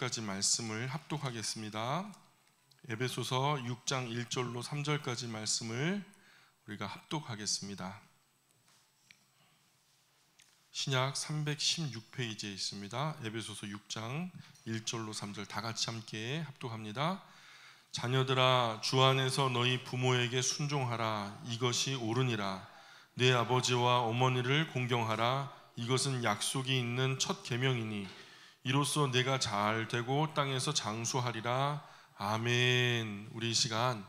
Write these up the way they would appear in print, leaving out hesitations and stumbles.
3절까지 말씀을 합독하겠습니다. 에베소서 6장 1절로 3절까지 말씀을 우리가 합독하겠습니다. 신약 316페이지에 있습니다. 에베소서 6장 1절로 3절 다 같이 함께 합독합니다. 자녀들아, 주 안에서 너희 부모에게 순종하라. 이것이 옳으니라. 내 아버지와 어머니를 공경하라. 이것은 약속이 있는 첫 계명이니 이로써 내가 잘 되고 땅에서 장수하리라. 아멘. 우리 이 시간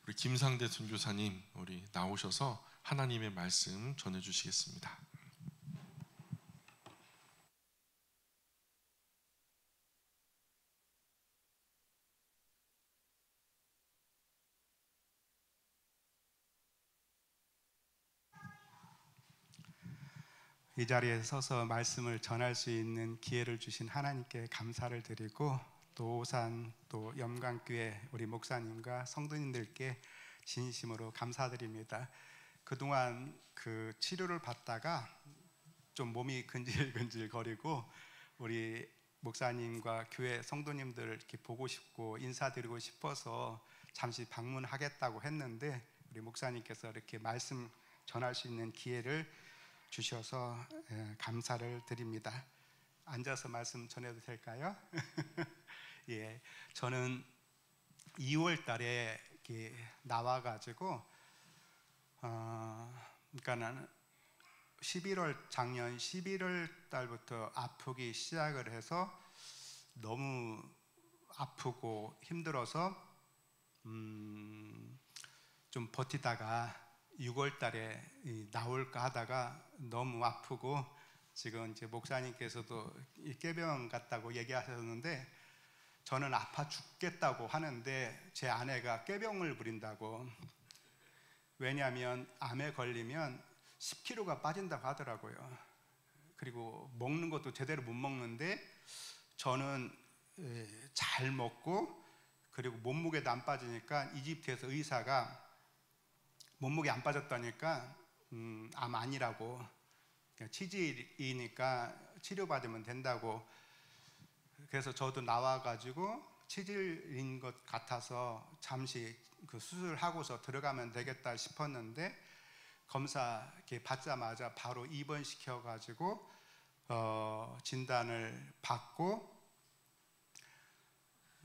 우리 김상대 선교사님 우리 나오셔서 하나님의 말씀 전해 주시겠습니다. 이 자리에 서서 말씀을 전할 수 있는 기회를 주신 하나님께 감사를 드리고, 또 오산 또 염강교회 우리 목사님과 성도님들께 진심으로 감사드립니다. 그동안 그 치료를 받다가 좀 몸이 근질근질 거리고 우리 목사님과 교회 성도님들 이렇게 보고 싶고 인사드리고 싶어서 잠시 방문하겠다고 했는데, 우리 목사님께서 이렇게 말씀 전할 수 있는 기회를 주셔서 감사를 드립니다. 앉아서 말씀 전해도 될까요? 예, 저는 2월 달에 이렇게 나와가지고 그러니까는 작년 11월 달부터 아프기 시작을 해서 너무 아프고 힘들어서 좀 버티다가 6월 달에 나올까 하다가 너무 아프고, 지금 이제 목사님께서도 꾀병 같다고 얘기하셨는데, 저는 아파 죽겠다고 하는데 제 아내가 꾀병을 부린다고. 왜냐하면 암에 걸리면 10kg가 빠진다고 하더라고요. 그리고 먹는 것도 제대로 못 먹는데 저는 잘 먹고, 그리고 몸무게도 안 빠지니까 이집트에서 의사가 몸무게 안 빠졌다니까 암 아니라고, 치질이니까 치료받으면 된다고. 그래서 저도 나와가지고 치질인 것 같아서 잠시 그 수술하고서 들어가면 되겠다 싶었는데, 검사 이렇게 받자마자 바로 입원시켜가지고 진단을 받고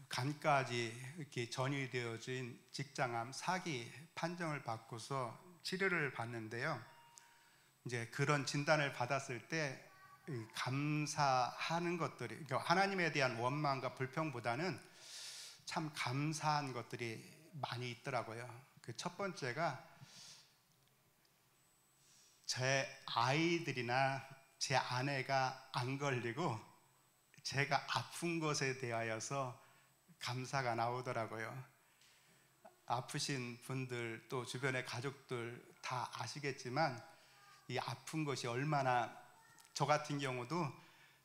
간까지 이렇게 전이되어진 직장암 4기 판정을 받고서 치료를 받는데요. 이제 그런 진단을 받았을 때 감사하는 것들이, 그러니까 하나님에 대한 원망과 불평보다는 참 감사한 것들이 많이 있더라고요. 그 첫 번째가 제 아이들이나 제 아내가 안 걸리고 제가 아픈 것에 대하여서 감사가 나오더라고요. 아프신 분들 또 주변의 가족들 다 아시겠지만 이 아픈 것이 얼마나, 저 같은 경우도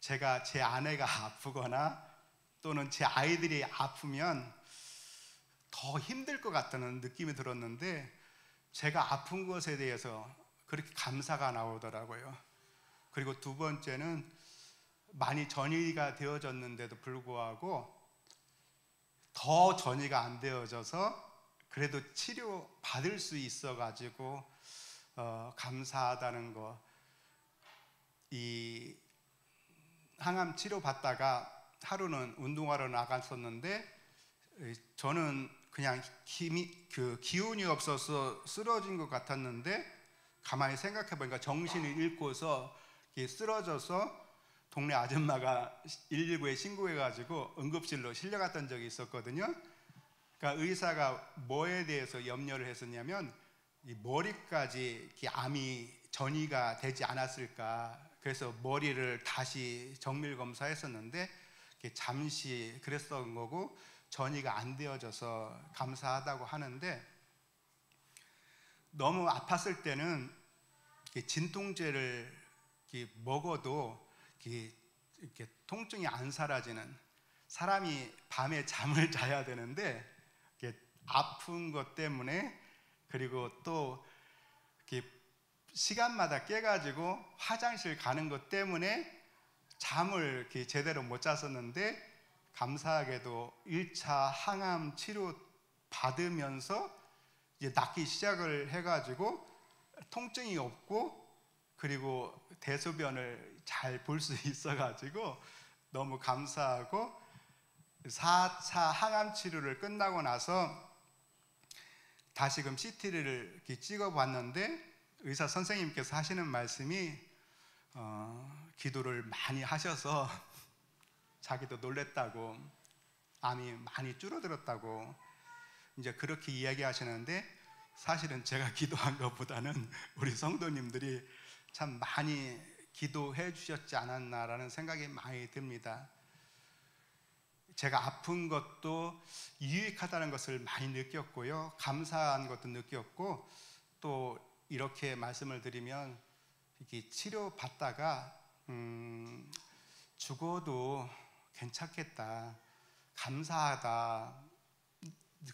제가 제 아내가 아프거나 또는 제 아이들이 아프면 더 힘들 것 같다는 느낌이 들었는데, 제가 아픈 것에 대해서 그렇게 감사가 나오더라고요. 그리고 두 번째는 많이 전이가 되어졌는데도 불구하고 더 전이가 안 되어져서 그래도 치료 받을 수 있어가지고 감사하다는 거. 이 항암 치료 받다가 하루는 운동하러 나갔었는데 저는 그냥 기운이 없어서 쓰러진 것 같았는데, 가만히 생각해 보니까 정신을 잃고서 쓰러져서 동네 아줌마가 119에 신고해가지고 응급실로 실려갔던 적이 있었거든요. 그러니까 의사가 뭐에 대해서 염려를 했었냐면 이 머리까지 이렇게 암이 전이가 되지 않았을까. 그래서 머리를 다시 정밀 검사했었는데 잠시 그랬던 거고 전이가 안 되어져서 감사하다고 하는데, 너무 아팠을 때는 진통제를 먹어도 이렇게 통증이 안 사라지는, 사람이 밤에 잠을 자야 되는데 아픈 것 때문에, 그리고 또 시간마다 깨가지고 화장실 가는 것 때문에 잠을 제대로 못 잤었는데, 감사하게도 1차 항암 치료 받으면서 이제 낫기 시작을 해가지고 통증이 없고 그리고 대소변을 잘 볼 수 있어가지고 너무 감사하고 4차 항암 치료를 끝나고 나서 다시금 CT를 이렇게 찍어봤는데 의사 선생님께서 하시는 말씀이 기도를 많이 하셔서 자기도 놀랬다고, 암이 많이 줄어들었다고 이제 그렇게 이야기하시는데, 사실은 제가 기도한 것보다는 우리 성도님들이 참 많이 기도해 주셨지 않았나라는 생각이 많이 듭니다. 제가 아픈 것도 유익하다는 것을 많이 느꼈고요, 감사한 것도 느꼈고, 또 이렇게 말씀을 드리면 이렇게 치료 받다가 죽어도 괜찮겠다, 감사하다,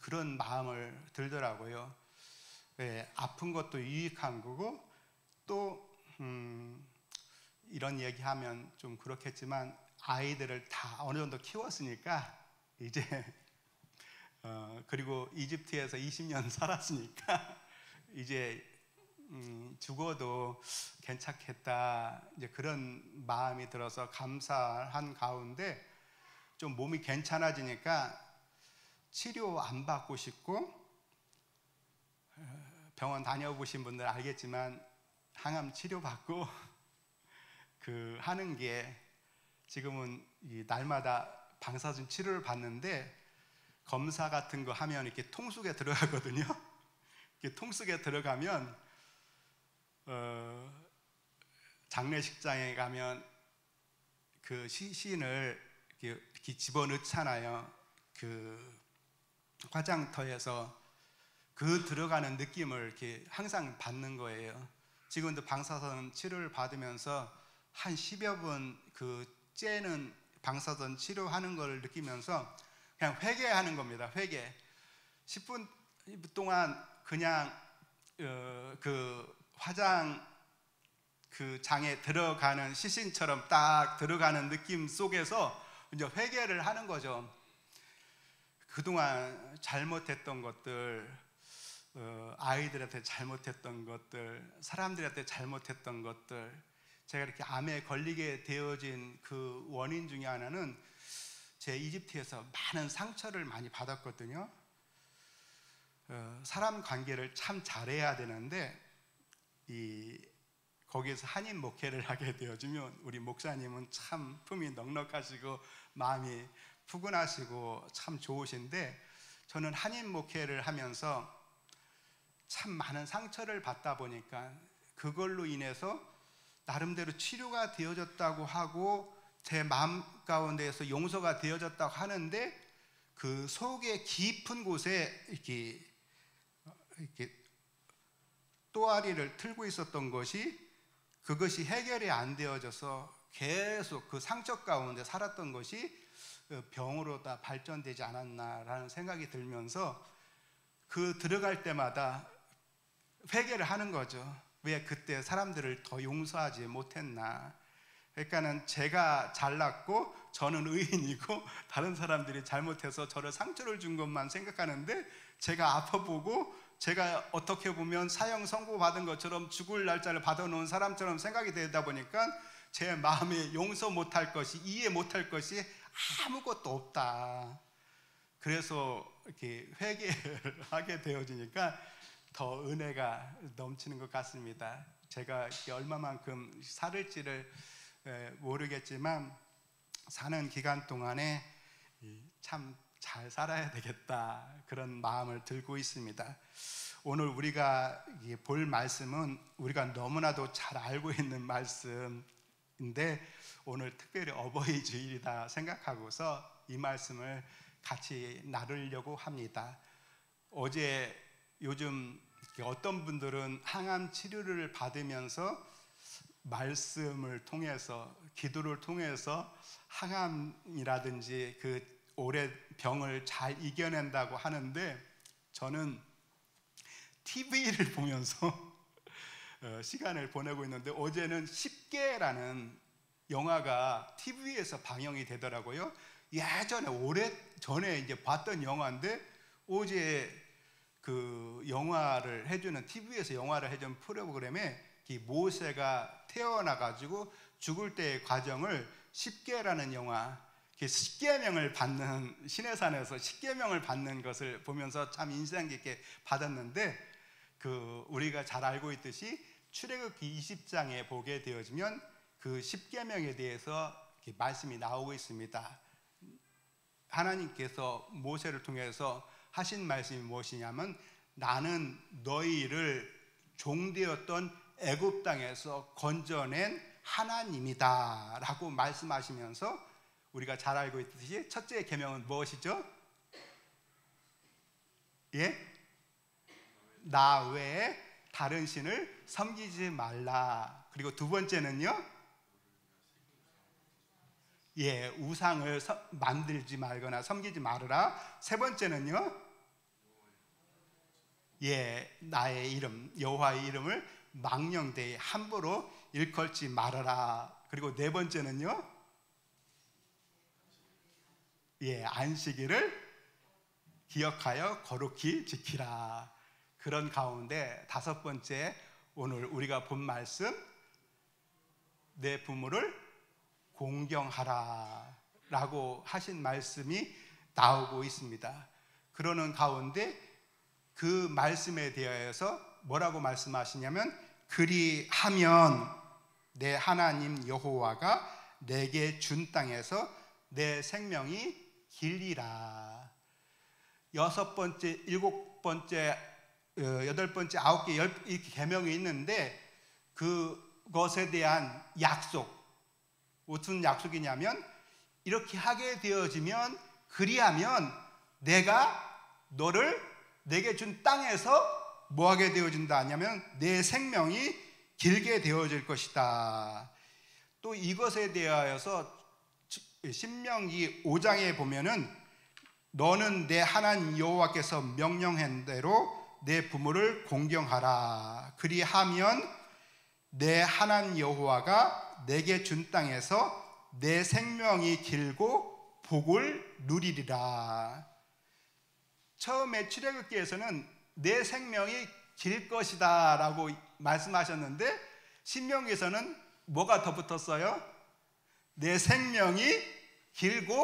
그런 마음을 들더라고요. 네, 아픈 것도 유익한 거고, 또 이런 얘기하면 좀 그렇겠지만 아이들을 다 어느 정도 키웠으니까 이제 그리고 이집트에서 20년 살았으니까 이제 죽어도 괜찮겠다, 이제 그런 마음이 들어서 감사한 가운데 좀 몸이 괜찮아지니까 치료 안 받고 싶고, 병원 다녀보신 분들 알겠지만 항암 치료 받고 그 하는 게 지금은 이 날마다 방사선 치료를 받는데 검사 같은 거 하면 이렇게 통속에 들어가거든요. 이렇게 통속에 들어가면 장례식장에 가면 그 시신을 이렇게 집어넣잖아요. 그 화장터에서 그 들어가는 느낌을 이렇게 항상 받는 거예요. 지금도 방사선 치료를 받으면서 한 10여 분 그 째는 방사선 치료하는 걸 느끼면서 그냥 회개하는 겁니다. 회개. 10분 동안 그냥 그 화장 그 장에 들어가는 시신처럼 딱 들어가는 느낌 속에서 이제 회개를 하는 거죠. 그동안 잘못했던 것들, 아이들한테 잘못했던 것들, 사람들한테 잘못했던 것들, 제가 이렇게 암에 걸리게 되어진 그 원인 중에 하나는 제 이집트에서 많은 상처를 많이 받았거든요. 사람 관계를 참 잘해야 되는데 거기에서 한인 목회를 하게 되어지면 우리 목사님은 참 품이 넉넉하시고 마음이 푸근하시고 참 좋으신데, 저는 한인 목회를 하면서 참 많은 상처를 받다 보니까 그걸로 인해서 나름대로 치료가 되어졌다고 하고 제 마음 가운데에서 용서가 되어졌다고 하는데, 그 속의 깊은 곳에 이렇게 또아리를 틀고 있었던 것이, 그것이 해결이 안 되어져서 계속 그 상처 가운데 살았던 것이 병으로 다 발전되지 않았나라는 생각이 들면서 그 들어갈 때마다 회개를 하는 거죠. 왜 그때 사람들을 더 용서하지 못했나. 그러니까는 제가 잘났고 저는 의인이고 다른 사람들이 잘못해서 저를 상처를 준 것만 생각하는데, 제가 아파보고 제가 어떻게 보면 사형 선고받은 것처럼 죽을 날짜를 받아놓은 사람처럼 생각이 되다 보니까 제 마음에 용서 못할 것이, 이해 못할 것이 아무것도 없다. 그래서 이렇게 회개를 하게 되어지니까 더 은혜가 넘치는 것 같습니다. 제가 얼마만큼 살을지를 모르겠지만 사는 기간 동안에 참 잘 살아야 되겠다, 그런 마음을 들고 있습니다. 오늘 우리가 볼 말씀은 우리가 너무나도 잘 알고 있는 말씀인데, 오늘 특별히 어버이 주일이다 생각하고서 이 말씀을 같이 나누려고 합니다. 어제 요즘 어떤 분들은 항암 치료를 받으면서 말씀을 통해서, 기도를 통해서 항암이라든지 그 오래 병을 잘 이겨낸다고 하는데, 저는 TV를 보면서 시간을 보내고 있는데, 어제는 10개라는 영화가 TV에서 방영이 되더라고요. 예전에 오래 전에 이제 봤던 영화인데 어제 그 영화를 해주는 TV에서 영화를 해주는 프로그램에 이 모세가 태어나 가지고 죽을 때의 과정을 십계라는 영화, 십계명을 받는 시내산에서 십계명을 받는 것을 보면서 참 인상 깊게 받았는데 그 우리가 잘 알고 있듯이 출애굽기 20장에 보게 되어지면 그 십계명에 대해서 말씀이 나오고 있습니다. 하나님께서 모세를 통해서 하신 말씀이 무엇이냐면 나는 너희를 종되었던 애굽 땅에서 건져낸 하나님이다 라고 말씀하시면서 우리가 잘 알고 있듯이 첫째 계명은 무엇이죠? 예? 나 외에 다른 신을 섬기지 말라. 그리고 두 번째는요? 예, 우상을 만들지 말거나 섬기지 말으라. 세 번째는요? 예, 나의 이름, 여호와의 이름을 망령되이 함부로 일컬지 말아라. 그리고 네 번째는요? 예, 안식일을 기억하여 거룩히 지키라. 그런 가운데 다섯 번째, 오늘 우리가 본 말씀, 내 부모를 공경하라 라고 하신 말씀이 나오고 있습니다. 그러는 가운데 그 말씀에 대하여서 뭐라고 말씀하시냐면 그리하면 내 하나님 여호와가 내게 준 땅에서 내 생명이 길리라. 여섯 번째, 일곱 번째, 여덟 번째, 아홉 개, 열 계명이 있는데 그것에 대한 약속, 무슨 약속이냐면 이렇게 하게 되어지면 그리하면 내가 너를 내게 준 땅에서 뭐 하게 되어진다 하냐면 내 생명이 길게 되어질 것이다. 또 이것에 대하여서 신명기 5장에 보면은 너는 내 하나님 여호와께서 명령한 대로 내 부모를 공경하라. 그리하면 내 하나님 여호와가 내게 준 땅에서 내 생명이 길고 복을 누리리라. 처음에 출애굽기에서는 내 생명이 길 것이다 라고 말씀하셨는데 신명기에서는 뭐가 더 붙었어요? 내 생명이 길고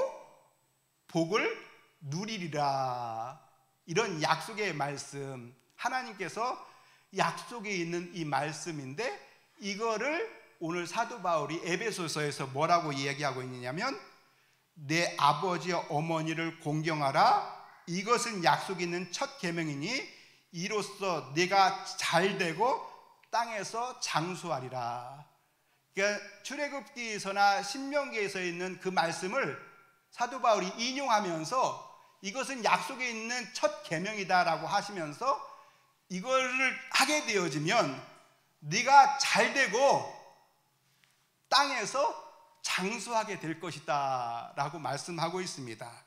복을 누리리라. 이런 약속의 말씀, 하나님께서 약속이 있는 이 말씀인데 이거를 오늘 사도 바울이 에베소서에서 뭐라고 이야기하고 있느냐면 내 아버지와 어머니를 공경하라. 이것은 약속이 있는 첫 계명이니 이로써 네가 잘되고 땅에서 장수하리라. 그러니까 출애굽기에서나 신명기에서 있는 그 말씀을 사도 바울이 인용하면서 이것은 약속이 있는 첫 계명이다라고 하시면서 이거를 하게 되어지면 네가 잘되고 땅에서 장수하게 될 것이다 라고 말씀하고 있습니다.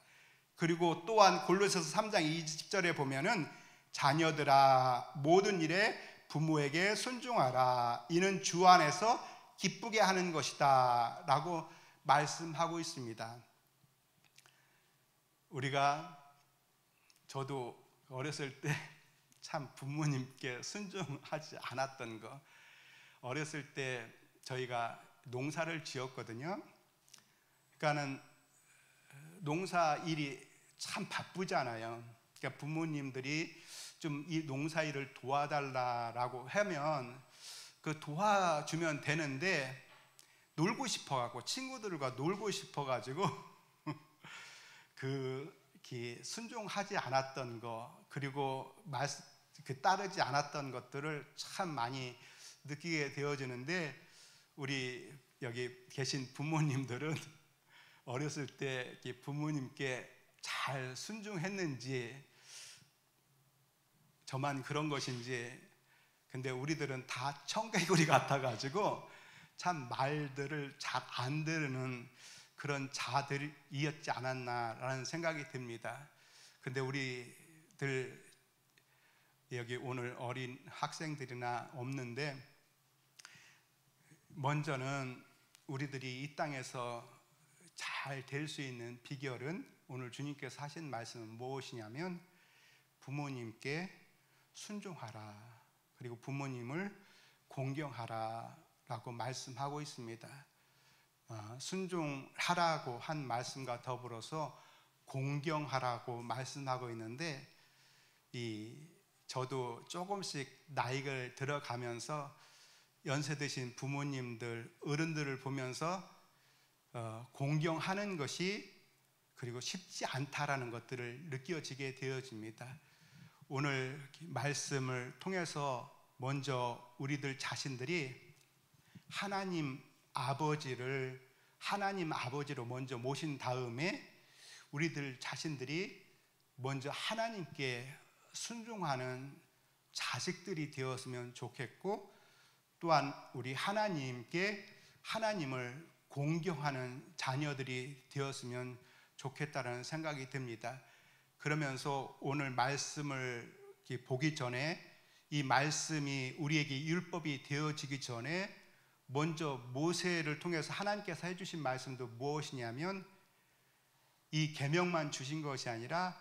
그리고 또한 골로새서 3장 20절에 보면은 자녀들아 모든 일에 부모에게 순종하라. 이는 주 안에서 기쁘게 하는 것이다 라고 말씀하고 있습니다. 저도 어렸을 때 참 부모님께 순종하지 않았던 거, 어렸을 때 저희가 농사를 지었거든요. 그러니까는 농사 일이 참 바쁘잖아요. 그러니까 부모님들이 좀 이 농사 일을 도와달라라고 하면 그 도와주면 되는데 놀고 싶어갖고 친구들과 놀고 싶어가지고 순종하지 않았던 거 그리고 따르지 않았던 것들을 참 많이 느끼게 되어지는데 우리 여기 계신 부모님들은 어렸을 때 부모님께 잘 순종했는지 저만 그런 것인지 근데 우리들은 다 청개구리 같아가지고 참 말들을 잘 안 들으는 그런 자들이었지 않았나라는 생각이 듭니다. 근데 우리들 여기 오늘 어린 학생들이나 없는데 먼저는 우리들이 이 땅에서 잘 될 수 있는 비결은 오늘 주님께서 하신 말씀은 무엇이냐면 부모님께 순종하라, 그리고 부모님을 공경하라 라고 말씀하고 있습니다. 순종하라고 한 말씀과 더불어서 공경하라고 말씀하고 있는데, 저도 조금씩 나이를 들어가면서 연세 드신 부모님들, 어른들을 보면서 공경하는 것이 그리고 쉽지 않다라는 것들을 느껴지게 되어집니다. 오늘 말씀을 통해서 먼저 우리들 자신들이 하나님 아버지로 먼저 모신 다음에 우리들 자신들이 먼저 하나님께 순종하는 자식들이 되었으면 좋겠고, 또한 우리 하나님을 공경하는 자녀들이 되었으면 좋겠다는 생각이 듭니다. 그러면서 오늘 말씀을 보기 전에, 이 말씀이 우리에게 율법이 되어지기 전에 먼저 모세를 통해서 하나님께서 해주신 말씀도 무엇이냐면, 이 계명만 주신 것이 아니라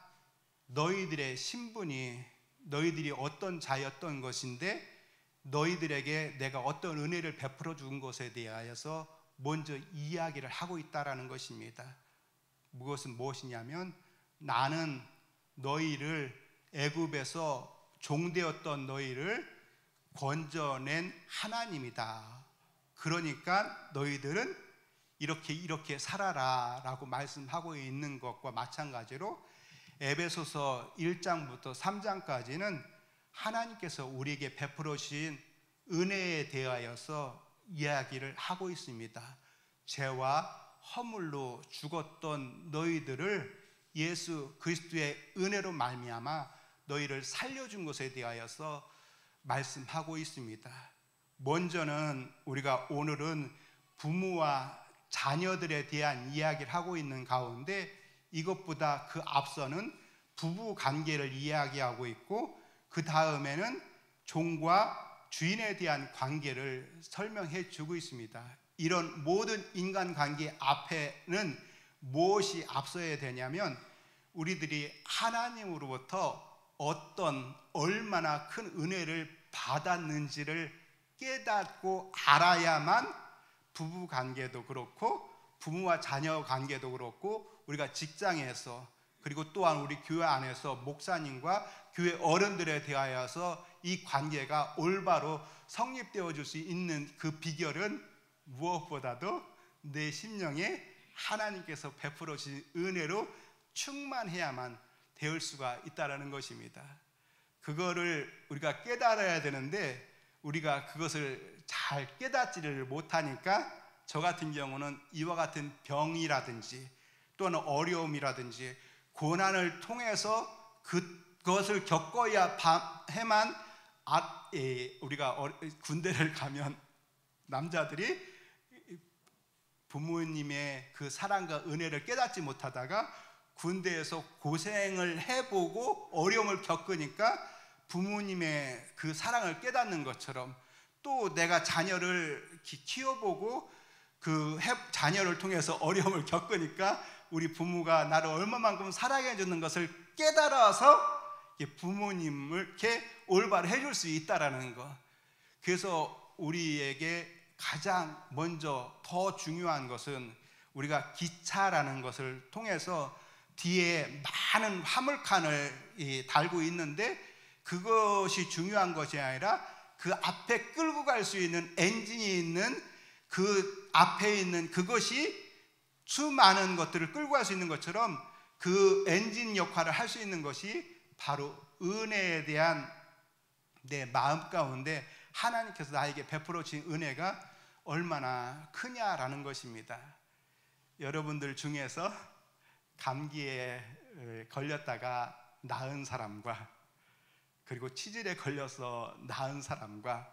너희들의 신분이, 너희들이 어떤 자였던 것인데 너희들에게 내가 어떤 은혜를 베풀어 준 것에 대하여서 먼저 이야기를 하고 있다라는 것입니다. 그것은 무엇이냐면, 나는 너희를 애굽에서 종되었던 너희를 건져낸 하나님이다. 그러니까 너희들은 이렇게 살아라 라고 말씀하고 있는 것과 마찬가지로 에베소서 1장부터 3장까지는 하나님께서 우리에게 베풀어 주신 은혜에 대하여서 이야기를 하고 있습니다. 죄와 허물로 죽었던 너희들을 예수 그리스도의 은혜로 말미암아 너희를 살려준 것에 대하여서 말씀하고 있습니다. 먼저는 우리가 오늘은 부모와 자녀들에 대한 이야기를 하고 있는 가운데, 이것보다 그 앞서는 부부 관계를 이야기하고 있고, 그 다음에는 종과 주인에 대한 관계를 설명해 주고 있습니다. 이런 모든 인간관계 앞에는 무엇이 앞서야 되냐면, 우리들이 하나님으로부터 얼마나 큰 은혜를 받았는지를 깨닫고 알아야만 부부관계도 그렇고 부모와 자녀 관계도 그렇고 우리가 직장에서, 그리고 또한 우리 교회 안에서 목사님과 교회 어른들에 대하여서 이 관계가 올바로 성립되어 줄 수 있는 그 비결은 무엇보다도 내 심령에 하나님께서 베풀어 주신 은혜로 충만해야만 되올 수가 있다는 것입니다. 그거를 우리가 깨달아야 되는데, 우리가 그것을 잘 깨닫지를 못하니까 저 같은 경우는 이와 같은 병이라든지 또는 어려움이라든지 고난을 통해서 그것을 겪어야만, 우리가 군대를 가면 남자들이 부모님의 그 사랑과 은혜를 깨닫지 못하다가 군대에서 고생을 해보고 어려움을 겪으니까 부모님의 그 사랑을 깨닫는 것처럼, 또 내가 자녀를 키워보고 그 자녀를 통해서 어려움을 겪으니까 우리 부모가 나를 얼마만큼 사랑해 주는 것을 깨달아서 부모님을 이렇게 올바로 해줄 수 있다라는 것. 그래서 우리에게 가장 먼저 더 중요한 것은, 우리가 기차라는 것을 통해서 뒤에 많은 화물칸을 달고 있는데, 그것이 중요한 것이 아니라 그 앞에 끌고 갈 수 있는 엔진이 있는 그 앞에 있는 그것이 수많은 것들을 끌고 갈 수 있는 것처럼, 그 엔진 역할을 할 수 있는 것이 바로 은혜에 대한 내 마음 가운데 하나님께서 나에게 베풀어 주신 은혜가 얼마나 크냐라는 것입니다. 여러분들 중에서 감기에 걸렸다가 나은 사람과, 그리고 치질에 걸려서 나은 사람과,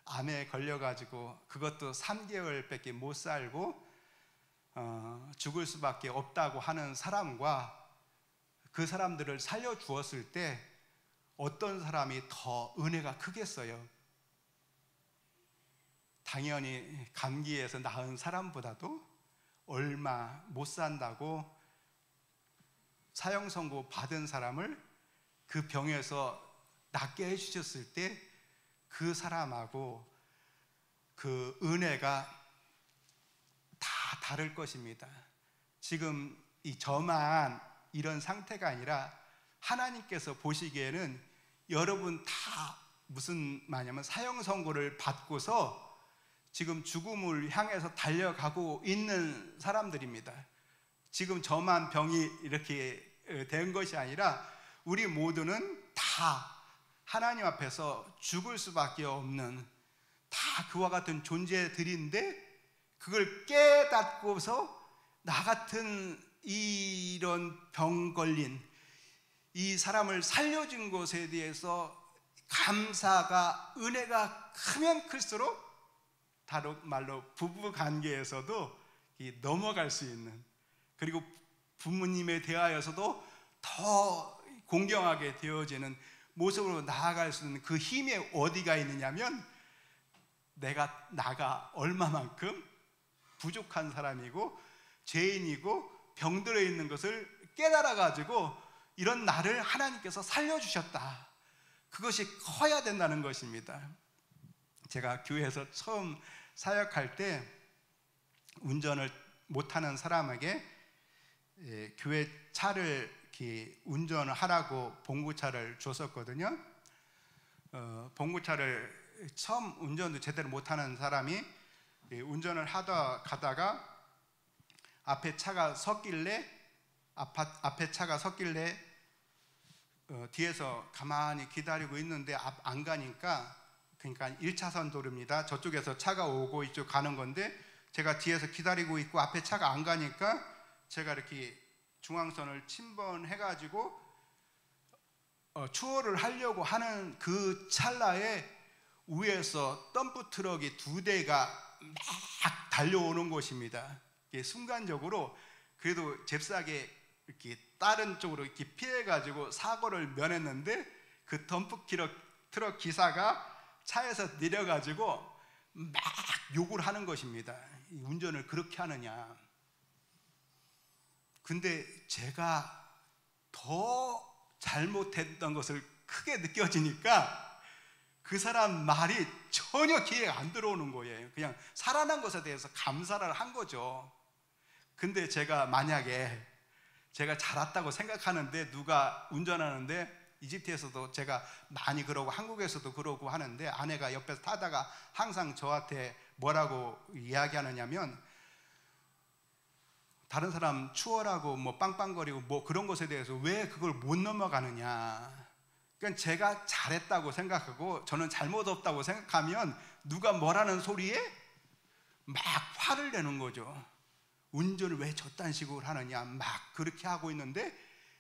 암에 걸려가지고 그것도 3개월밖에 못 살고 죽을 수밖에 없다고 하는 사람과, 그 사람들을 살려주었을 때 어떤 사람이 더 은혜가 크겠어요? 당연히 감기에서 나은 사람보다도 얼마 못 산다고 사형 선고 받은 사람을 그 병에서 낫게 해주셨을 때 그 사람하고 그 은혜가 다 다를 것입니다. 지금 저만 이런 상태가 아니라 하나님께서 보시기에는 여러분 다 무슨 말이냐면 사형 선고를 받고서 지금 죽음을 향해서 달려가고 있는 사람들입니다. 지금 저만 병이 이렇게 된 것이 아니라 우리 모두는 다 하나님 앞에서 죽을 수밖에 없는 다 그와 같은 존재들인데 그걸 깨닫고서 나 같은 이런 병 걸린 이 사람을 살려준 것에 대해서 감사가 은혜가 크면 클수록 다른 말로 부부 관계에서도 넘어갈 수 있는, 그리고 부모님에 대하여서도 더 공경하게 되어지는 모습으로 나아갈 수 있는 그 힘이 어디가 있느냐면 나가 얼마만큼 부족한 사람이고 죄인이고 병들어 있는 것을 깨달아 가지고 이런 나를 하나님께서 살려주셨다, 그것이 커야 된다는 것입니다. 제가 교회에서 처음 사역할 때 운전을 못하는 사람에게 교회 차를 이렇게 운전을 하라고 봉고차를 줬었거든요. 봉고차를 처음 운전도 제대로 못하는 사람이 운전을 가다가 앞에 차가 섰길래 뒤에서 가만히 기다리고 있는데 안 가니까, 그러니까 1차선 도로입니다. 저쪽에서 차가 오고 이쪽 가는 건데 제가 뒤에서 기다리고 있고 앞에 차가 안 가니까 제가 이렇게 중앙선을 침범해가지고 추월을 하려고 하는 그 찰나에 위에서 덤프 트럭이 2대가 막 달려오는 것입니다. 순간적으로 그래도 잽싸게 이렇게 다른 쪽으로 이렇게 피해가지고 사고를 면했는데 그 덤프 트럭 기사가 차에서 내려가지고 막 욕을 하는 것입니다. 운전을 그렇게 하느냐. 근데 제가 더 잘못했던 것을 크게 느껴지니까 그 사람 말이 전혀 귀에 안 들어오는 거예요. 그냥 살아난 것에 대해서 감사를 한 거죠. 근데 제가 만약에 제가 잘 왔다고 생각하는데 누가 운전하는데, 이집트에서도 제가 많이 그러고 한국에서도 그러고 하는데 아내가 옆에서 타다가 항상 저한테 뭐라고 이야기하느냐면, 다른 사람 추월하고 뭐 빵빵거리고 뭐 그런 것에 대해서 왜 그걸 못 넘어가느냐. 그러니까 제가 잘했다고 생각하고 저는 잘못 없다고 생각하면 누가 뭐라는 소리에 막 화를 내는 거죠. 운전을 왜 저딴 식으로 하느냐, 막 그렇게 하고 있는데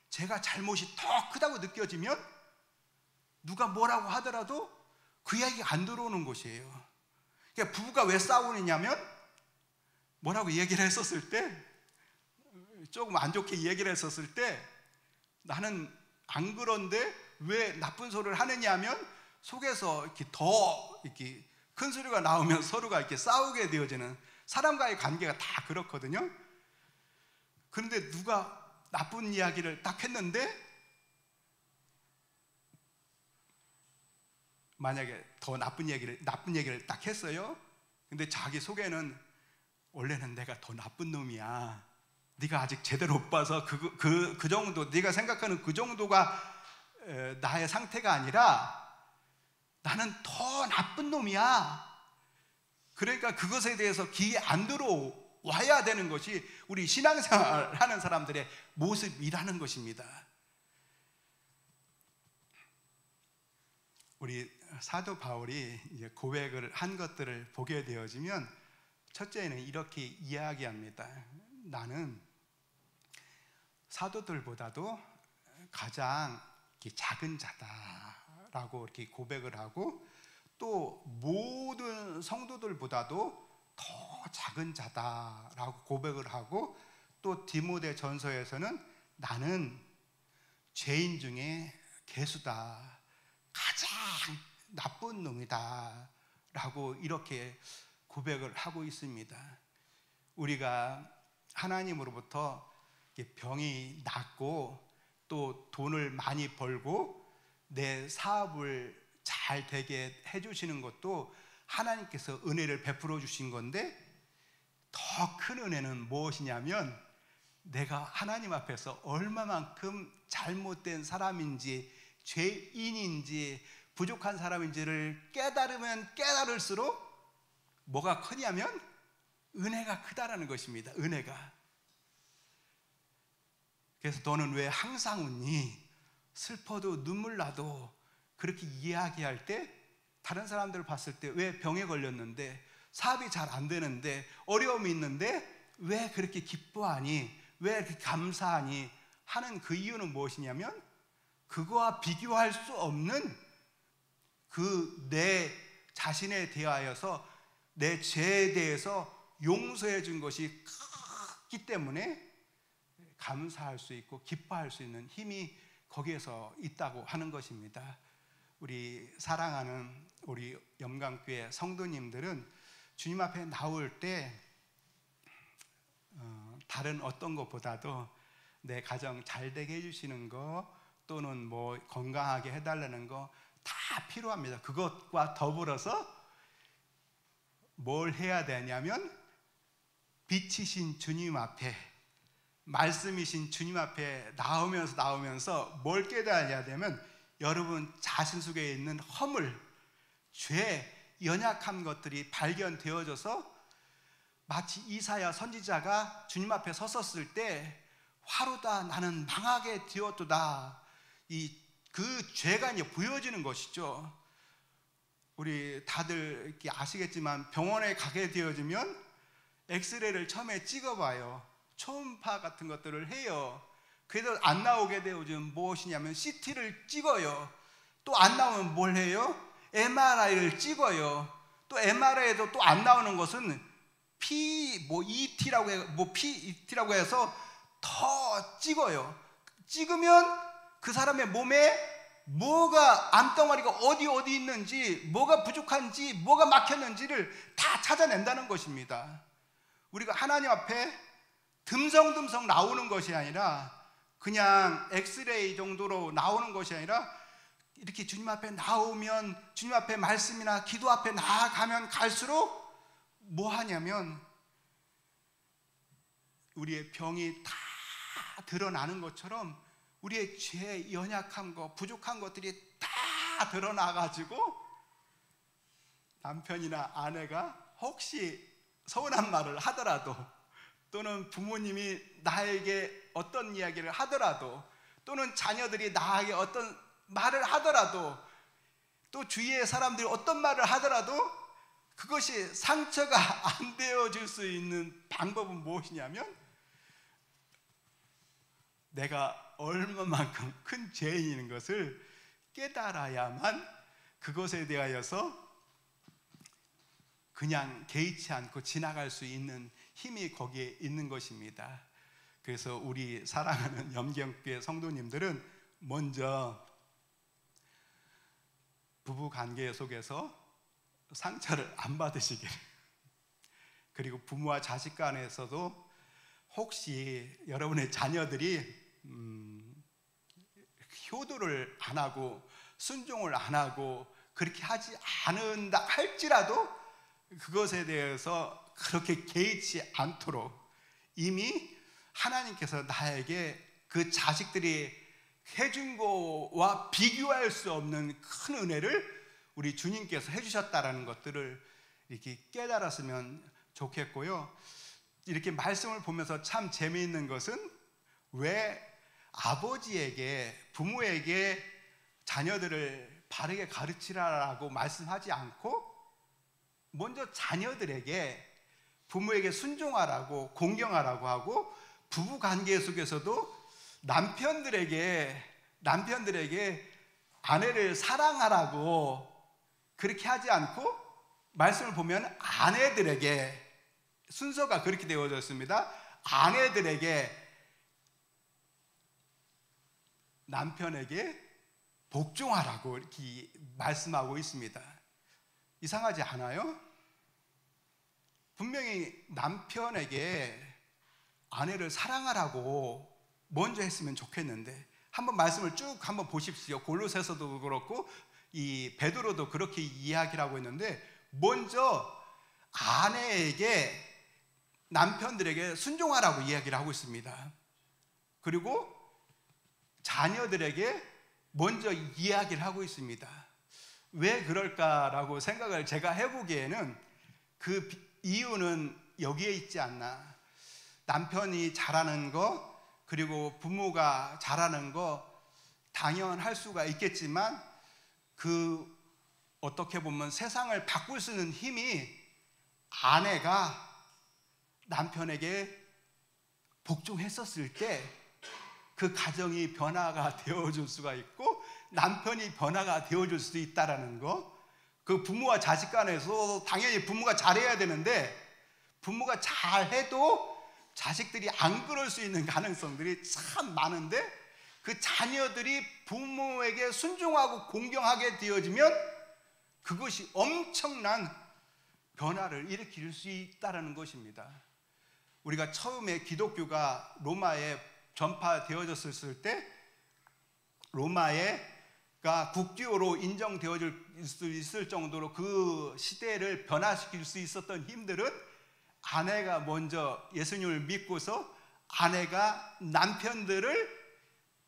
제가 잘못이 더 크다고 느껴지면 누가 뭐라고 하더라도 그 이야기가 안 들어오는 것이에요. 그러니까 부부가 왜 싸우느냐면 뭐라고 얘기를 했었을 때, 조금 안 좋게 얘기를 했었을 때 나는 안 그런데 왜 나쁜 소리를 하느냐 하면 속에서 이렇게 더 이렇게 큰 소리가 나오면 서로가 이렇게 싸우게 되어지는, 사람과의 관계가 다 그렇거든요. 그런데 누가 나쁜 이야기를 딱 했는데 만약에 더 나쁜 얘기를 딱 했어요. 근데 자기 속에는 원래는 내가 더 나쁜 놈이야. 네가 아직 제대로 못 봐서 그 정도, 네가 생각하는 그 정도가 나의 상태가 아니라 나는 더 나쁜 놈이야. 그러니까 그것에 대해서 귀에 안 들어와야 되는 것이 우리 신앙생활 하는 사람들의 모습이라는 것입니다. 우리 사도 바울이 이제 고백을 한 것들을 보게 되어지면 첫째는 이렇게 이야기합니다. 나는 사도들보다도 가장 작은 자다라고 이렇게 고백을 하고, 또 모든 성도들보다도 더 작은 자다라고 고백을 하고, 또 디모데 전서에서는 나는 죄인 중에 괴수다, 가장 나쁜 놈이다 라고 이렇게 고백을 하고 있습니다. 우리가 하나님으로부터 병이 낫고 또 돈을 많이 벌고 내 사업을 잘 되게 해주시는 것도 하나님께서 은혜를 베풀어 주신 건데, 더 큰 은혜는 무엇이냐면 내가 하나님 앞에서 얼마만큼 잘못된 사람인지 죄인인지 부족한 사람인지를 깨달으면 깨달을수록 뭐가 크냐면 은혜가 크다라는 것입니다. 은혜가. 그래서 너는 왜 항상 웃니? 슬퍼도 눈물 나도 그렇게 이야기할 때 다른 사람들을 봤을 때 왜 병에 걸렸는데, 사업이 잘 안 되는데, 어려움이 있는데 왜 그렇게 기뻐하니? 왜 이렇게 감사하니? 하는 그 이유는 무엇이냐면 그거와 비교할 수 없는 그 내 자신에 대하여서 내 죄에 대해서 용서해 준 것이 크기 때문에 감사할 수 있고 기뻐할 수 있는 힘이 거기에서 있다고 하는 것입니다. 우리 사랑하는 우리 염강교회 성도님들은 주님 앞에 나올 때 다른 어떤 것보다도 내 가정 잘 되게 해주시는 거 또는 뭐 건강하게 해달라는 거 다 필요합니다. 그것과 더불어서 뭘 해야 되냐면 빛이신 주님 앞에, 말씀이신 주님 앞에 나오면서 뭘 깨달아야 되면 여러분 자신 속에 있는 허물, 죄, 연약한 것들이 발견되어져서 마치 이사야 선지자가 주님 앞에 섰었을 때 화루다 나는 망하게 되었도다, 그 죄가 이제 보여지는 것이죠. 우리 다들 이렇게 아시겠지만 병원에 가게 되어지면 엑스레이를 처음에 찍어봐요. 초음파 같은 것들을 해요. 그래도 안 나오게 되어지면 무엇이냐면 CT를 찍어요. 또 안 나오면 뭘 해요? MRI를 찍어요. 또 MRI에도 또 안 나오는 것은 PET라고 해서 더 찍어요. 찍으면 그 사람의 몸에 뭐가 암덩어리가 어디 있는지, 뭐가 부족한지, 뭐가 막혔는지를 다 찾아낸다는 것입니다. 우리가 하나님 앞에 듬성듬성 나오는 것이 아니라, 그냥 엑스레이 정도로 나오는 것이 아니라 이렇게 주님 앞에 나오면, 주님 앞에 말씀이나 기도 앞에 나아가면 갈수록 뭐 하냐면 우리의 병이 다 드러나는 것처럼 우리의 죄, 연약한 것, 부족한 것들이 다 드러나가지고 남편이나 아내가 혹시 서운한 말을 하더라도, 또는 부모님이 나에게 어떤 이야기를 하더라도, 또는 자녀들이 나에게 어떤 말을 하더라도, 또 주위의 사람들이 어떤 말을 하더라도 그것이 상처가 안 되어질 수 있는 방법은 무엇이냐면 내가 얼마만큼 큰 죄인인 것을 깨달아야만 그것에 대하여서 그냥 개의치 않고 지나갈 수 있는 힘이 거기에 있는 것입니다. 그래서 우리 사랑하는 염경교회 성도님들은 먼저 부부 관계 속에서 상처를 안 받으시길, 그리고 부모와 자식 간에서도 혹시 여러분의 자녀들이 효도를 안 하고 순종을 안 하고 그렇게 하지 않는다 할지라도 그것에 대해서 그렇게 개의치 않도록 이미 하나님께서 나에게 그 자식들이 해준 거와 비교할 수 없는 큰 은혜를 우리 주님께서 해주셨다라는 것들을 이렇게 깨달았으면 좋겠고요. 이렇게 말씀을 보면서 참 재미있는 것은 왜 아버지에게, 부모에게 자녀들을 바르게 가르치라라고 말씀하지 않고 먼저 자녀들에게, 부모에게 순종하라고, 공경하라고 하고, 부부 관계 속에서도 남편들에게 아내를 사랑하라고 그렇게 하지 않고, 말씀을 보면 아내들에게, 순서가 그렇게 되어졌습니다. 아내들에게, 남편에게 복종하라고 이렇게 말씀하고 있습니다. 이상하지 않아요? 분명히 남편에게 아내를 사랑하라고 먼저 했으면 좋겠는데, 한번 말씀을 쭉 한번 보십시오. 골로새서도 그렇고 이 베드로도 그렇게 이야기를 하고 있는데, 먼저 아내에게, 남편들에게 순종하라고 이야기를 하고 있습니다. 그리고 자녀들에게 먼저 이야기를 하고 있습니다. 왜 그럴까라고 생각을 제가 해보기에는 그 이유는 여기에 있지 않나. 남편이 잘하는 거, 그리고 부모가 잘하는 거 당연할 수가 있겠지만, 그 어떻게 보면 세상을 바꿀 수 있는 힘이 아내가 남편에게 복종했었을 때 그 가정이 변화가 되어줄 수가 있고, 남편이 변화가 되어줄 수도 있다라는 거. 그 부모와 자식 간에서 당연히 부모가 잘해야 되는데, 부모가 잘해도 자식들이 안 그럴 수 있는 가능성들이 참 많은데, 그 자녀들이 부모에게 순종하고 공경하게 되어지면 그것이 엄청난 변화를 일으킬 수 있다는 것입니다. 우리가 처음에 기독교가 로마에 전파되어졌을 때, 로마가 국교로 인정되어질 수 있을 정도로 그 시대를 변화시킬 수 있었던 힘들은, 아내가 먼저 예수님을 믿고서 아내가 남편들을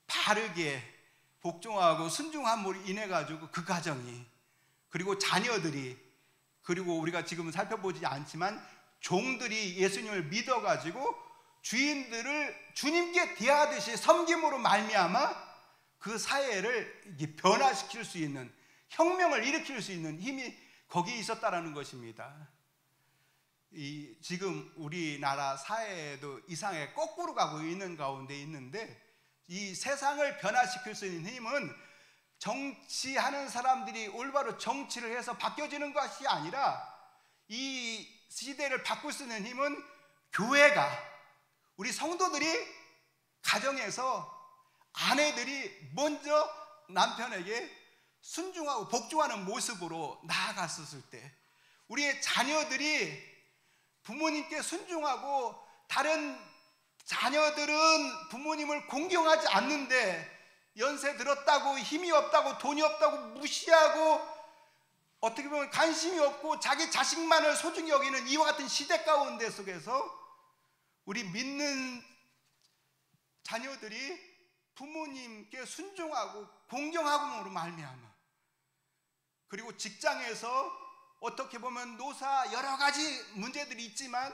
바르게 복종하고 순종함으로 인해 가지고 그 가정이, 그리고 자녀들이, 그리고 우리가 지금 살펴보지 않지만 종들이 예수님을 믿어 가지고 주인들을 주님께 대하듯이 섬김으로 말미암아 그 사회를 변화시킬 수 있는, 혁명을 일으킬 수 있는 힘이 거기에 있었다라는 것입니다. 지금 우리나라 사회도 이상하게 거꾸로 가고 있는 가운데 있는데, 이 세상을 변화시킬 수 있는 힘은 정치하는 사람들이 올바로 정치를 해서 바뀌어지는 것이 아니라, 이 시대를 바꿀 수 있는 힘은 교회가, 우리 성도들이 가정에서 아내들이 먼저 남편에게 순종하고 복종하는 모습으로 나아갔었을 때, 우리의 자녀들이 부모님께 순종하고, 다른 자녀들은 부모님을 공경하지 않는데 연세 들었다고, 힘이 없다고, 돈이 없다고 무시하고, 어떻게 보면 관심이 없고 자기 자식만을 소중히 여기는 이와 같은 시대 가운데 속에서 우리 믿는 자녀들이 부모님께 순종하고 공경하고로 말미암아, 그리고 직장에서 어떻게 보면 노사 여러 가지 문제들이 있지만,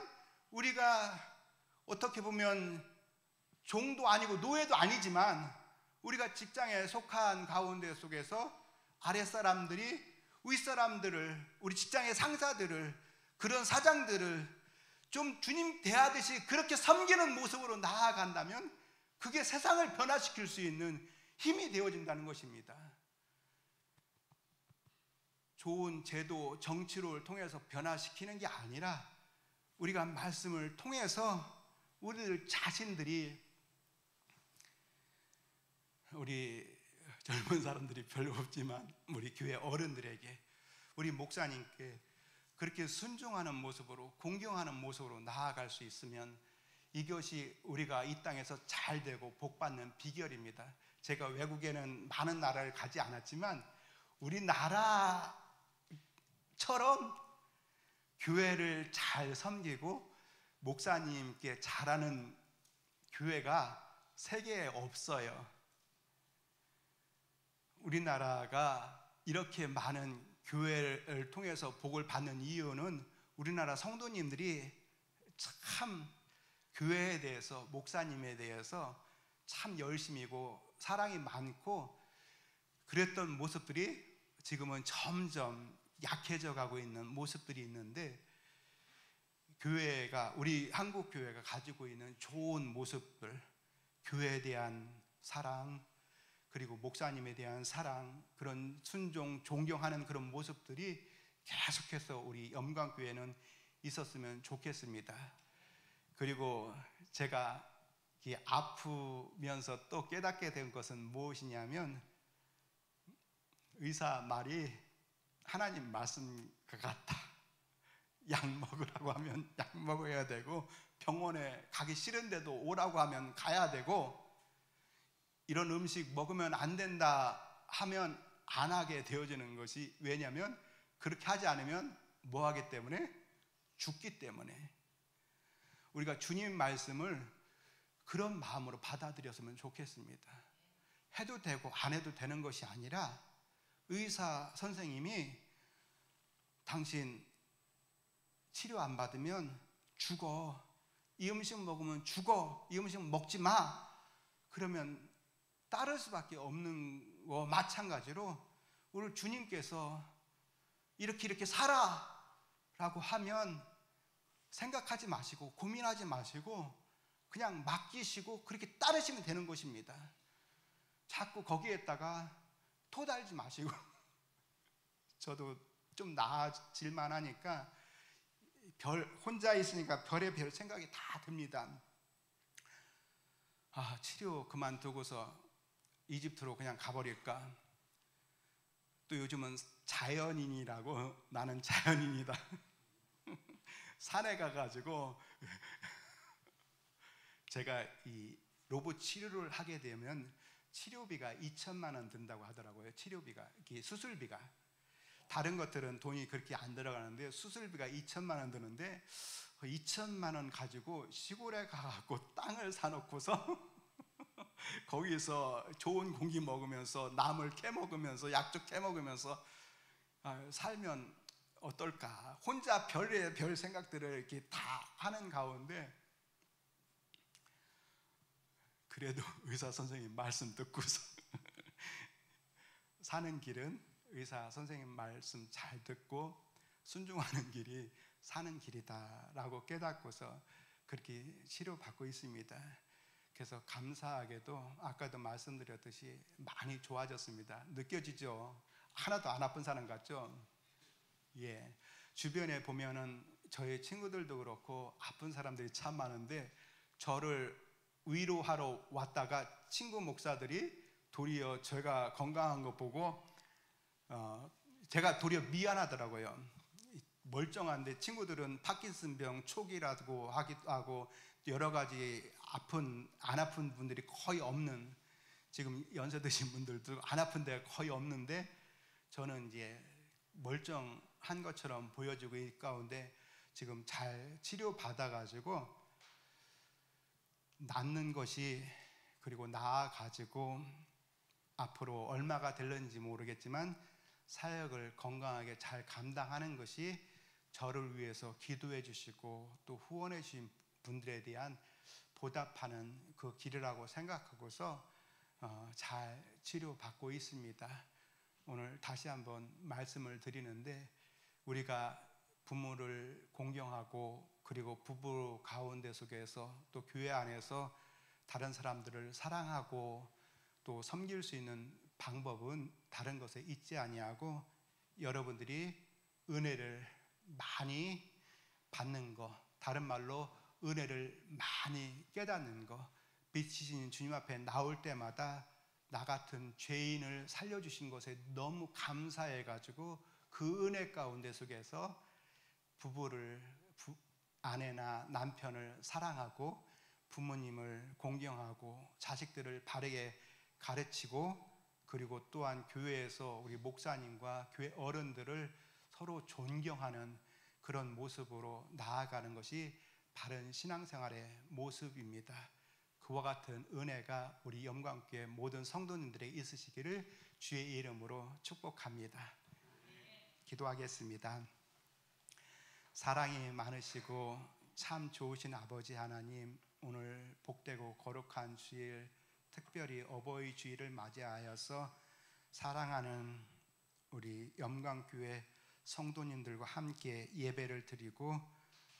우리가 어떻게 보면 종도 아니고 노예도 아니지만, 우리가 직장에 속한 가운데 속에서 아랫사람들이 윗사람들을, 우리 직장의 상사들을, 그런 사장들을 좀 주님 대하듯이 그렇게 섬기는 모습으로 나아간다면, 그게 세상을 변화시킬 수 있는 힘이 되어진다는 것입니다. 좋은 제도, 정치를 통해서 변화시키는 게 아니라, 우리가 말씀을 통해서 우리들 자신들이, 우리 젊은 사람들이 별로 없지만 우리 교회 어른들에게, 우리 목사님께 그렇게 순종하는 모습으로, 공경하는 모습으로 나아갈 수 있으면, 이것이 우리가 이 땅에서 잘 되고 복받는 비결입니다. 제가 외국에는 많은 나라를 가지 않았지만 우리나라처럼 교회를 잘 섬기고 목사님께 잘하는 교회가 세계에 없어요. 우리나라가 이렇게 많은 교회를 통해서 복을 받는 이유는, 우리나라 성도님들이 참 교회에 대해서, 목사님에 대해서 참 열심이고 사랑이 많고, 그랬던 모습들이 지금은 점점 약해져 가고 있는 모습들이 있는데, 교회가, 우리 한국 교회가 가지고 있는 좋은 모습들, 교회에 대한 사랑, 그리고 목사님에 대한 사랑, 그런 순종, 존경하는 그런 모습들이 계속해서 우리 영광교회는 있었으면 좋겠습니다. 그리고 제가 아프면서 또 깨닫게 된 것은 무엇이냐면, 의사 말이 하나님 말씀 같다, 약 먹으라고 하면 약 먹어야 되고, 병원에 가기 싫은데도 오라고 하면 가야 되고, 이런 음식 먹으면 안 된다 하면 안 하게 되어지는 것이, 왜냐하면 그렇게 하지 않으면 뭐 하기 때문에? 죽기 때문에. 우리가 주님 말씀을 그런 마음으로 받아들였으면 좋겠습니다. 해도 되고 안 해도 되는 것이 아니라, 의사 선생님이 당신 치료 안 받으면 죽어, 이 음식 먹으면 죽어, 이 음식 먹지 마, 그러면 따를 수밖에 없는 거 마찬가지로, 오늘 주님께서 이렇게 살아 라고 하면 생각하지 마시고 고민하지 마시고 그냥 맡기시고 그렇게 따르시면 되는 것입니다. 자꾸 거기에다가 토달지 마시고 저도 좀 나아질만 하니까 혼자 있으니까 별의별 생각이 다 듭니다. 치료 그만두고서 이집트로 그냥 가버릴까? 또 요즘은 자연인이라고, 나는 자연인이다. 산에 가가지고 제가 이 로봇 치료를 하게 되면 치료비가 2천만 원 든다고 하더라고요. 치료비가, 수술비가. 다른 것들은 돈이 그렇게 안 들어가는데 수술비가 2천만 원 드는데, 2천만 원 가지고 시골에 가갖고 땅을 사놓고서 거기서 좋은 공기 먹으면서 나물 캐먹으면서 약초 캐먹으면서 살면 어떨까? 혼자 별의별 생각들을 이렇게 다 하는 가운데, 그래도 의사 선생님 말씀 듣고서 사는 길은 의사 선생님 말씀 잘 듣고 순종하는 길이 사는 길이다라고 깨닫고서 그렇게 치료받고 있습니다. 그래서 감사하게도 아까도 말씀드렸듯이 많이 좋아졌습니다. 느껴지죠? 하나도 안 아픈 사람 같죠? 예. 주변에 보면은 저희 친구들도 그렇고 아픈 사람들이 참 많은데, 저를 위로하러 왔다가 친구 목사들이 도리어 제가 건강한 거 보고 제가 도리어 미안하더라고요. 멀쩡한데 친구들은 파킨슨병 초기라고 하기도 하고 여러 가지 안 아픈 분들이 거의 없는, 지금 연세 드신 분들도 안 아픈 데가 거의 없는데, 저는 이제 멀쩡한 것처럼 보여지고 있는 가운데 지금 잘 치료받아가지고 낫는 것이, 그리고 나아가지고 앞으로 얼마가 될는지 모르겠지만 사역을 건강하게 잘 감당하는 것이 저를 위해서 기도해 주시고 또 후원해 주신 분들에 대한 보답하는 그 길이라고 생각하고서 잘 치료받고 있습니다. 오늘 다시 한번 말씀을 드리는데, 우리가 부모를 공경하고 그리고 부부 가운데 속에서 또 교회 안에서 다른 사람들을 사랑하고 또 섬길 수 있는 방법은 다른 것에 있지 아니하고, 여러분들이 은혜를 많이 받는 것, 다른 말로 은혜를 많이 깨닫는 것, 빛이신 주님 앞에 나올 때마다 나 같은 죄인을 살려주신 것에 너무 감사해가지고 그 은혜 가운데 속에서 아내나 남편을 사랑하고 부모님을 공경하고 자식들을 바르게 가르치고, 그리고 또한 교회에서 우리 목사님과 교회 어른들을 서로 존경하는 그런 모습으로 나아가는 것이 바른 신앙생활의 모습입니다. 그와 같은 은혜가 우리 영광교회 모든 성도님들에게 있으시기를 주의 이름으로 축복합니다. 기도하겠습니다. 사랑이 많으시고 참 좋으신 아버지 하나님, 오늘 복되고 거룩한 주일, 특별히 어버이 주일을 맞이하여서 사랑하는 우리 영광교회 성도님들과 함께 예배를 드리고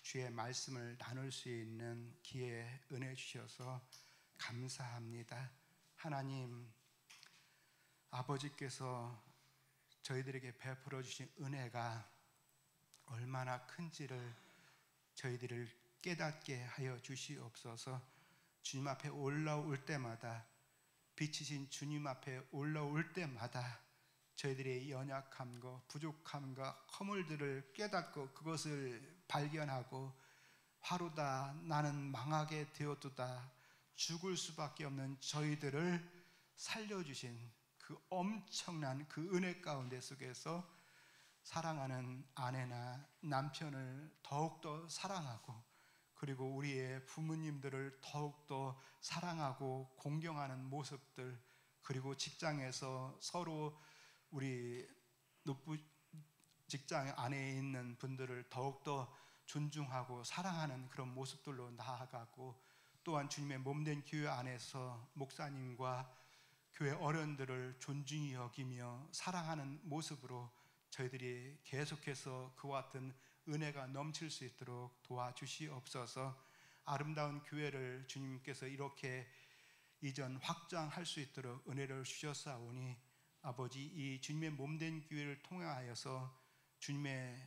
주의 말씀을 나눌 수 있는 기회 은혜 주셔서 감사합니다. 하나님, 아버지께서 저희들에게 베풀어 주신 은혜가 얼마나 큰지를 저희들을 깨닫게 하여 주시옵소서. 주님 앞에 올라올 때마다, 빛이신 주님 앞에 올라올 때마다 저희들의 연약함과 부족함과 허물들을 깨닫고 그것을 발견하고 화로다 나는 망하게 되었도다 죽을 수밖에 없는 저희들을 살려주신 그 엄청난 그 은혜 가운데 속에서 사랑하는 아내나 남편을 더욱더 사랑하고 그리고 우리의 부모님들을 더욱더 사랑하고 공경하는 모습들 그리고 직장에서 서로 우리 직장 안에 있는 분들을 더욱더 존중하고 사랑하는 그런 모습들로 나아가고 또한 주님의 몸된 교회 안에서 목사님과 교회 어른들을 존중히 여기며 사랑하는 모습으로 저희들이 계속해서 그와 같은 은혜가 넘칠 수 있도록 도와주시옵소서. 아름다운 교회를 주님께서 이렇게 이전 확장할 수 있도록 은혜를 주셨사오니 아버지 이 주님의 몸된 교회를 통하여서 주님의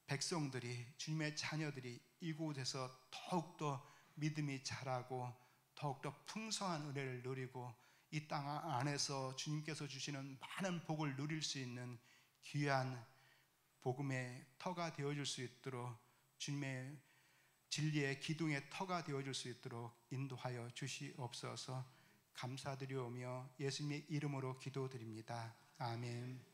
백성들이 주님의 자녀들이 이곳에서 더욱더 믿음이 자라고 더욱더 풍성한 은혜를 누리고 이 땅 안에서 주님께서 주시는 많은 복을 누릴 수 있는 귀한 복음의 터가 되어줄 수 있도록 주님의 진리의 기둥의 터가 되어줄 수 있도록 인도하여 주시옵소서. 감사드리오며 예수님의 이름으로 기도드립니다. 아멘.